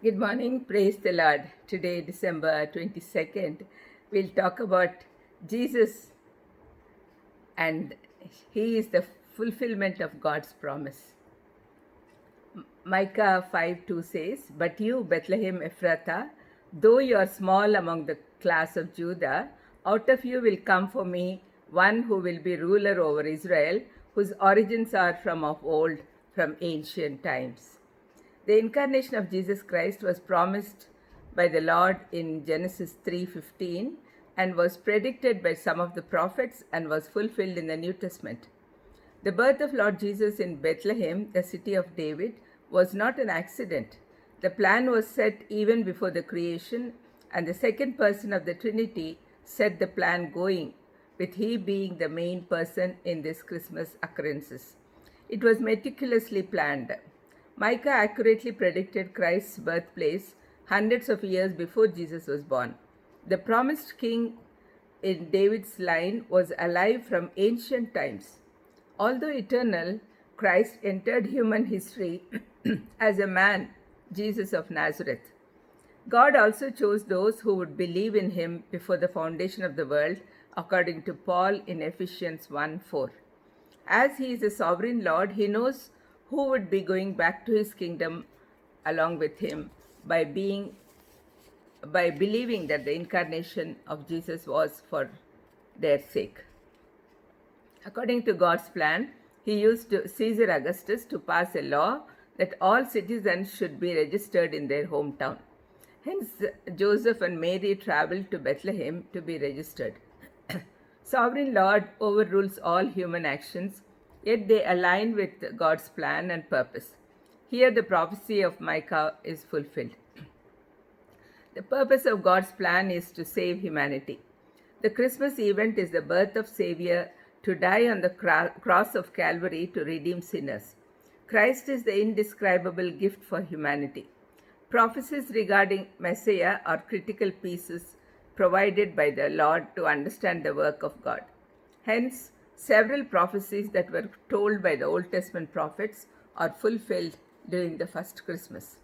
Good morning, praise the Lord. Today, December 22nd, we'll talk about Jesus, and He is the fulfillment of God's promise. Micah 5:2 says, "But you, Bethlehem Ephrathah, though you are small among the class of Judah, out of you will come for me one who will be ruler over Israel, whose origins are from of old, from ancient times." The incarnation of Jesus Christ was promised by the Lord in Genesis 3:15 and was predicted by some of the prophets and was fulfilled in the New Testament. The birth of Lord Jesus in Bethlehem, the city of David, was not an accident. The plan was set even before the creation, and the second person of the Trinity set the plan going, with He being the main person in this Christmas occurrences. It was meticulously planned. Micah accurately predicted Christ's birthplace hundreds of years before Jesus was born. The promised king in David's line was alive from ancient times. Although eternal, Christ entered human history as a man, Jesus of Nazareth. God also chose those who would believe in him before the foundation of the world, according to Paul in Ephesians 1:4. As he is a sovereign Lord, he knows who would be going back to his kingdom along with him by believing that the incarnation of Jesus was for their sake. According to God's plan, he used Caesar Augustus to pass a law that all citizens should be registered in their hometown. Hence, Joseph and Mary traveled to Bethlehem to be registered. Sovereign Lord overrules all human actions, yet they align with God's plan and purpose. Here, the prophecy of Micah is fulfilled. The purpose of God's plan is to save humanity. The Christmas event is the birth of Savior to die on the cross of Calvary to redeem sinners. Christ is the indescribable gift for humanity. Prophecies regarding Messiah are critical pieces provided by the Lord to understand the work of God. Hence, several prophecies that were told by the Old Testament prophets are fulfilled during the first Christmas.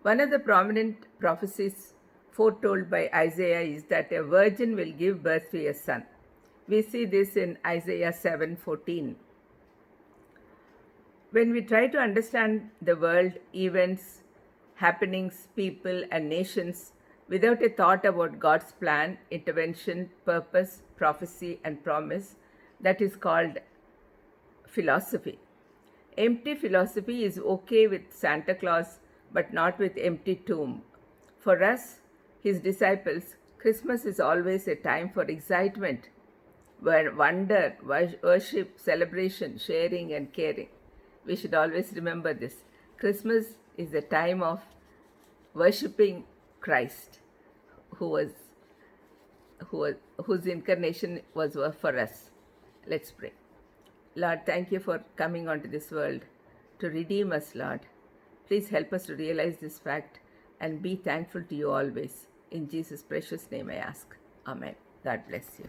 One of the prominent prophecies foretold by Isaiah is that a virgin will give birth to a son. We see this in Isaiah 7:14. When we try to understand the world, events, happenings, people, and nations without a thought about God's plan, intervention, purpose, prophecy, and promise, that is called philosophy. Empty philosophy is okay with Santa Claus, but not with empty tomb. For us, his disciples, Christmas is always a time for excitement, wonder, worship, celebration, sharing, and caring. We should always remember this. Christmas is the time of worshipping Christ, whose incarnation was for us. Let's pray. Lord, thank you for coming onto this world to redeem us, Lord. Please help us to realize this fact and be thankful to you always. In Jesus' precious name I ask. Amen. God bless you.